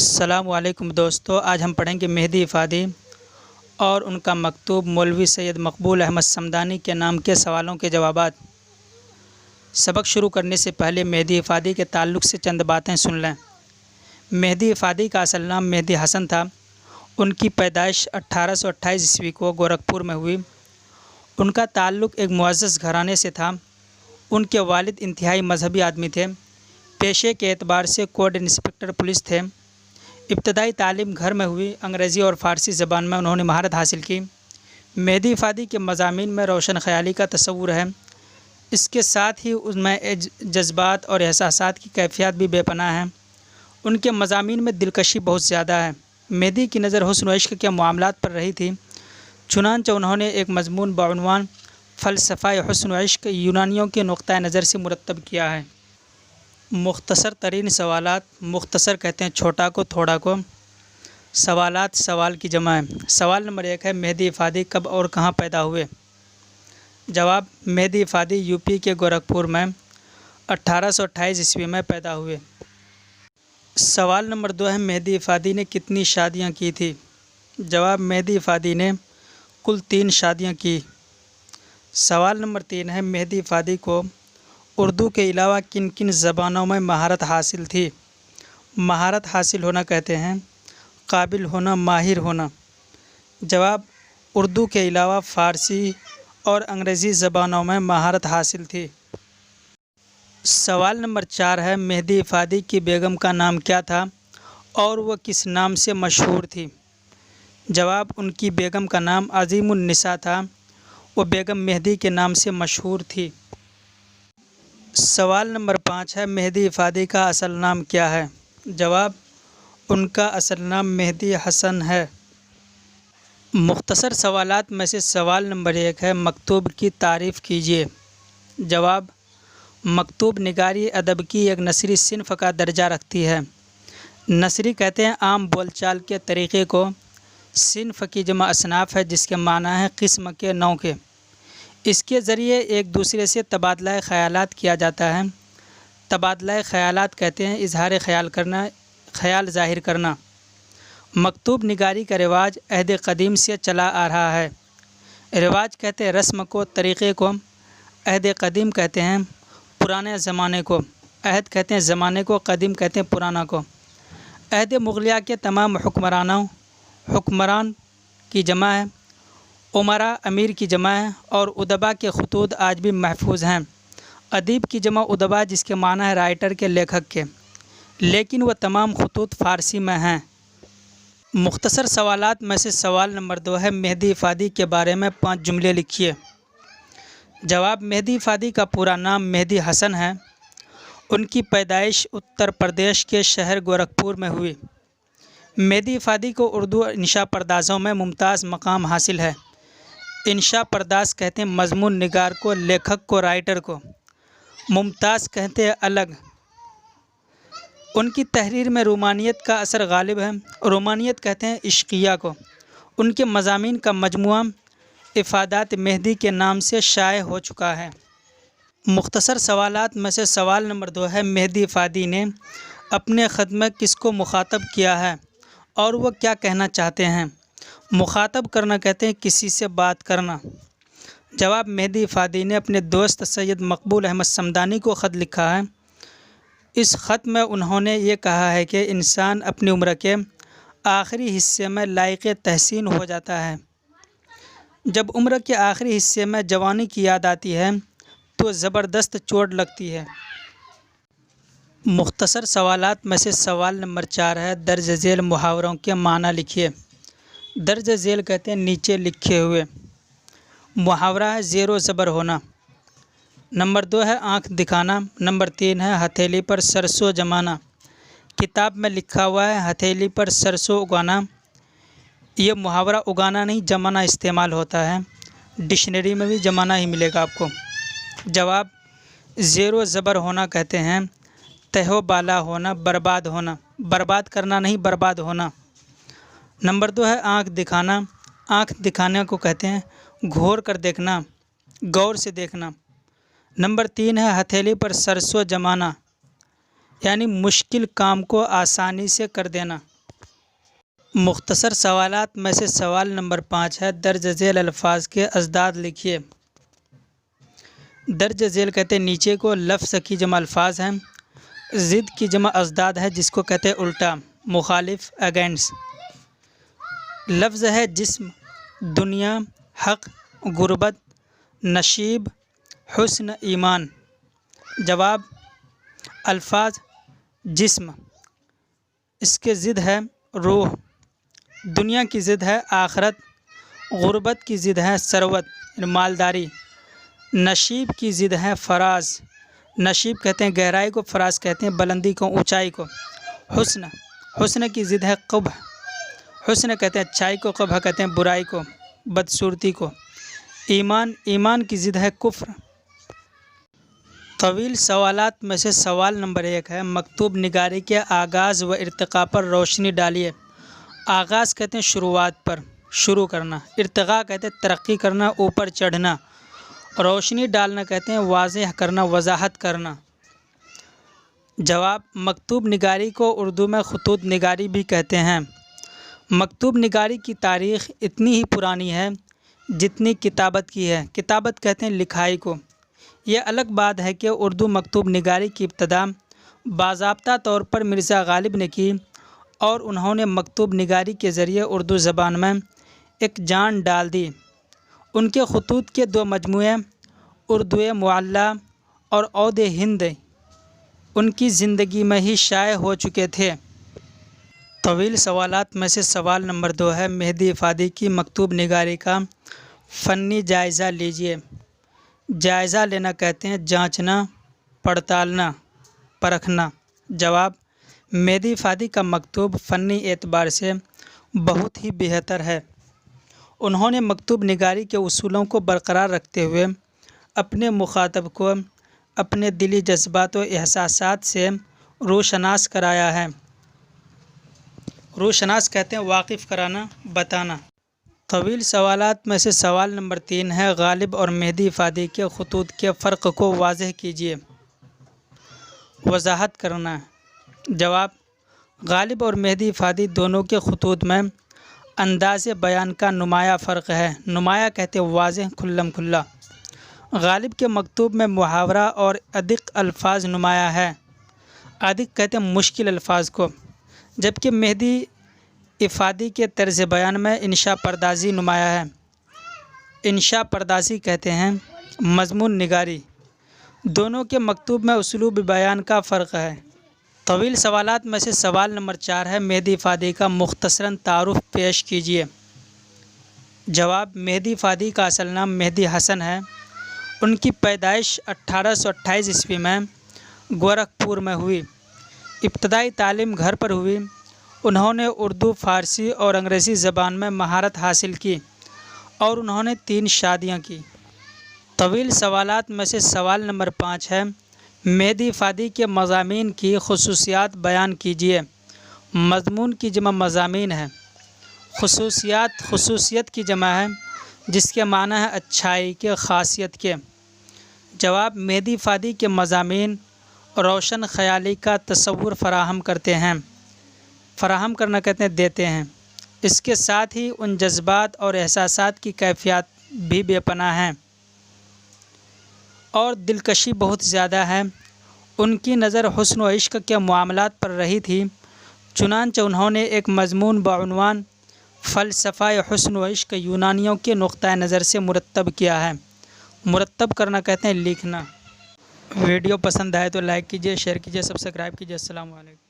السلام علیکم دوستو، آج ہم پڑھیں گے مہدی افادی اور ان کا مکتوب مولوی سید مقبول احمد صمدانی کے نام کے سوالوں کے جوابات۔ سبق شروع کرنے سے پہلے مہدی افادی کے تعلق سے چند باتیں سن لیں۔ مہدی افادی کا اصل نام مہدی حسن تھا۔ ان کی پیدائش 1828 عیسوی کو گورکھپور میں ہوئی۔ ان کا تعلق ایک معزز گھرانے سے تھا۔ ان کے والد انتہائی مذہبی آدمی تھے۔ پیشے کے اعتبار سے کوڈ انسپکٹر پولیس تھے۔ ابتدائی تعلیم گھر میں ہوئی۔ انگریزی اور فارسی زبان میں انہوں نے مہارت حاصل کی۔ مہدی افادی کے مضامین میں روشن خیالی کا تصور ہے۔ اس کے ساتھ ہی ان میں جذبات اور احساسات کی کیفیت بھی بے پناہ ہے۔ ان کے مضامین میں دلکشی بہت زیادہ ہے۔ مہدی کی نظر حسن و عشق کے معاملات پر رہی تھی، چنانچہ انہوں نے ایک مضمون بعنوان فلسفہ حسن و عشق یونانیوں کے نقطۂ نظر سے مرتب کیا ہے۔ مختصر ترین سوالات، مختصر کہتے ہیں چھوٹا کو تھوڑا کو، سوالات سوال کی جمع ہے۔ سوال نمبر 1 ہے، مہدی افادی کب اور کہاں پیدا ہوئے؟ جواب، مہدی افادی یو پی کے گورکھپور میں 1828 عیسوی میں پیدا ہوئے۔ سوال نمبر 2 ہے، مہدی افادی نے کتنی شادیاں کی تھی؟ جواب، مہدی افادی نے کل 3 شادیاں کی۔ سوال نمبر 3 ہے، مہدی افادی کو اردو کے علاوہ کن کن زبانوں میں مہارت حاصل تھی؟ مہارت حاصل ہونا کہتے ہیں قابل ہونا، ماہر ہونا۔ جواب، اردو کے علاوہ فارسی اور انگریزی زبانوں میں مہارت حاصل تھی۔ سوال نمبر 4 ہے، مہدی افادی کی بیگم کا نام کیا تھا اور وہ کس نام سے مشہور تھی؟ جواب، ان کی بیگم کا نام عظیم النساء تھا۔ وہ بیگم مہدی کے نام سے مشہور تھی۔ سوال نمبر 5 ہے، مہدی افادی کا اصل نام کیا ہے؟ جواب، ان کا اصل نام مہدی حسن ہے۔ مختصر سوالات میں سے سوال نمبر 1 ہے، مکتوب کی تعریف کیجیے۔ جواب، مکتوب نگاری ادب کی ایک نثری صنف کا درجہ رکھتی ہے۔ نثری کہتے ہیں عام بول چال کے طریقے کو۔ صنف کی جمع اصناف ہے، جس کے معنی ہے قسم کے، نوع کے۔ اس کے ذریعے ایک دوسرے سے تبادلہ خیالات کیا جاتا ہے۔ تبادلہ خیالات کہتے ہیں اظہار خیال کرنا، خیال ظاہر کرنا۔ مکتوب نگاری کا رواج عہد قدیم سے چلا آ رہا ہے۔ رواج کہتے ہیں رسم کو، طریقے کو۔ عہد قدیم کہتے ہیں پرانے زمانے کو۔ عہد کہتے ہیں زمانے کو، قدیم کہتے ہیں پرانا کو۔ عہد مغلیہ کے تمام حکمران کی جمع ہے۔ امراء امیر کی جمع ہے، اور ادبا کے خطوط آج بھی محفوظ ہیں۔ ادیب کی جمع ادبا، جس کے معنی ہے رائٹر کے، لیکھک کے، لیکن وہ تمام خطوط فارسی میں ہیں۔ مختصر سوالات میں سے سوال نمبر 2 ہے، مہدی افادی کے بارے میں 5 جملے لکھیے۔ جواب، مہدی افادی کا پورا نام مہدی حسن ہے۔ ان کی پیدائش اتر پردیش کے شہر گورکھپور میں ہوئی۔ مہدی افادی کو اردو انشاء پردازوں میں ممتاز مقام حاصل ہے۔ انشاء پرداز کہتے ہیں مضمون نگار کو، لیکھک کو، رائٹر کو۔ ممتاز کہتے ہیں الگ۔ ان کی تحریر میں رومانیت کا اثر غالب ہے۔ رومانیت کہتے ہیں عشقیہ کو۔ ان کے مضامین کا مجموعہ افادات مہدی کے نام سے شائع ہو چکا ہے۔ مختصر سوالات میں سے سوال نمبر 2 ہے، مہدی افادی نے اپنے خط میں کس کو مخاطب کیا ہے اور وہ کیا کہنا چاہتے ہیں؟ مخاطب کرنا کہتے ہیں کسی سے بات کرنا۔ جواب، مہدی افادی نے اپنے دوست سید مقبول احمد صمدانی کو خط لکھا ہے۔ اس خط میں انہوں نے یہ کہا ہے کہ انسان اپنی عمر کے آخری حصے میں لائق تحسین ہو جاتا ہے۔ جب عمر کے آخری حصے میں جوانی کی یاد آتی ہے تو زبردست چوٹ لگتی ہے۔ مختصر سوالات میں سے سوال نمبر 4 ہے، درج ذیل محاوروں کے معنی لکھیے۔ درج ذیل کہتے ہیں نیچے لکھے ہوئے۔ محاورہ ہے زیر و زبر ہونا۔ نمبر 2 ہے آنکھ دکھانا۔ نمبر 3 ہے ہتھیلی پر سرسوں جمانا۔ کتاب میں لکھا ہوا ہے ہتھیلی پر سرسوں اگانا۔ یہ محاورہ اگانا نہیں، جمانا استعمال ہوتا ہے۔ ڈکشنری میں بھی جمانا ہی ملے گا آپ کو۔ جواب، زیر و زبر ہونا کہتے ہیں تہ و بالا ہونا، برباد ہونا۔ برباد کرنا نہیں، برباد ہونا۔ نمبر 2 ہے آنکھ دکھانا۔ آنکھ دکھانے کو کہتے ہیں گھور کر دیکھنا، غور سے دیکھنا۔ نمبر 3 ہے ہتھیلی پر سرسوں جمانا، یعنی مشکل کام کو آسانی سے کر دینا۔ مختصر سوالات میں سے سوال نمبر 5 ہے، درج ذیل الفاظ کے ازداد لکھیے۔ درج ذیل کہتے ہیں نیچے کو، لفظ کی جمع الفاظ ہیں، ضد کی جمع ازداد ہے جس کو کہتے ہیں الٹا، مخالف اگینسٹ۔ لفظ ہے جسم، دنیا، حق، غربت، نشیب، حسن، ایمان۔ جواب: الفاظ: جسم، اس کے ضد ہے روح، دنیا کی ضد ہے آخرت، غربت کی ضد ہے ثروت یعنی مالداری، نشیب کی ضد ہے فراز، نشیب کہتے ہیں گہرائی کو، فراز کہتے ہیں بلندی کو، اونچائی کو۔ حسن، حسن کی ضد ہے قبح، حسن کہتے ہیں اچھائی کو، قبح کہتے ہیں برائی کو، بدصورتی کو۔ ایمان، ایمان کی ضد ہے کفر۔ طویل سوالات میں سے سوال نمبر 1 ہے، مکتوب نگاری کے آغاز و ارتقاء پر روشنی ڈالیے۔ آغاز کہتے ہیں شروعات پر، شروع کرنا۔ ارتقاء کہتے ہیں ترقی کرنا، اوپر چڑھنا۔ روشنی ڈالنا کہتے ہیں واضح کرنا، وضاحت کرنا۔ جواب: مکتوب نگاری کو اردو میں خطوط نگاری بھی کہتے ہیں۔ مکتوب نگاری کی تاریخ اتنی ہی پرانی ہے جتنی کتابت کی ہے۔ کتابت کہتے ہیں لکھائی کو۔ یہ الگ بات ہے کہ اردو مکتوب نگاری کی ابتدا باضابطہ طور پر مرزا غالب نے کی اور انہوں نے مکتوب نگاری کے ذریعے اردو زبان میں ایک جان ڈال دی۔ ان کے خطوط کے 2 مجموعے اردو معلی اور عود ہند ان کی زندگی میں ہی شائع ہو چکے تھے۔ طویل سوالات میں سے سوال نمبر 2 ہے، مہدی افادی کی مکتوب نگاری کا فنی جائزہ لیجیے۔ جائزہ لینا کہتے ہیں جانچنا، پڑتالنا، پرکھنا۔ جواب: مہدی افادی کا مکتوب فنی اعتبار سے بہت ہی بہتر ہے۔ انہوں نے مکتوب نگاری کے اصولوں کو برقرار رکھتے ہوئے اپنے مخاطب کو اپنے دلی جذبات و احساسات سے روشناس کرایا ہے۔ روشناس کہتے ہیں واقف کرانا، بتانا۔ طویل سوالات میں سے سوال نمبر 3 ہے، غالب اور مہدی افادی کے خطوط کے فرق کو واضح کیجیے۔ وضاحت کرنا۔ جواب: غالب اور مہدی افادی دونوں کے خطوط میں انداز بیان کا نمایاں فرق ہے۔ نمایاں کہتے ہیں واضح، کھلم کھلا۔ غالب کے مکتوب میں محاورہ اور ادق الفاظ نمایاں ہے۔ ادق کہتے ہیں مشکل الفاظ کو، جبکہ مہدی افادی کے طرز بیان میں انشاء پردازی نمایاں ہے۔ انشاء پردازی کہتے ہیں مضمون نگاری۔ دونوں کے مکتوب میں اسلوب بیان کا فرق ہے۔ طویل سوالات میں سے سوال نمبر 4 ہے، مہدی افادی کا مختصراً تعارف پیش کیجیے۔ جواب: مہدی افادی کا اصل نام مہدی حسن ہے۔ ان کی پیدائش 1828 عیسوی میں گورکھپور میں ہوئی۔ ابتدائی تعلیم گھر پر ہوئی۔ انہوں نے اردو، فارسی اور انگریزی زبان میں مہارت حاصل کی اور انہوں نے 3 شادیاں کی۔ طویل سوالات میں سے سوال نمبر 5 ہے، مہدی افادی کے مضامین کی خصوصیات بیان کیجیے۔ مضمون کی جمع مضامین ہے۔ خصوصیات، خصوصیت کی جمع ہے جس کے معنی ہے اچھائی کے، خاصیت کے۔ جواب: مہدی افادی کے مضامین روشن خیالی کا تصور فراہم کرتے ہیں۔ فراہم کرنا کہتے ہیں دیتے ہیں۔ اس کے ساتھ ہی ان جذبات اور احساسات کی کیفیات بھی بے پناہ ہیں اور دلکشی بہت زیادہ ہے۔ ان کی نظر حسن و عشق کے معاملات پر رہی تھی، چنانچہ انہوں نے ایک مضمون بعنوان فلسفہ حسن و عشق یونانیوں کے نقطۂ نظر سے مرتب کیا ہے۔ مرتب کرنا کہتے ہیں لکھنا۔ ویڈیو پسند آئے تو لائک کیجیے، شیئر کیجیے، سبسکرائب کیجیے۔ السلام علیکم۔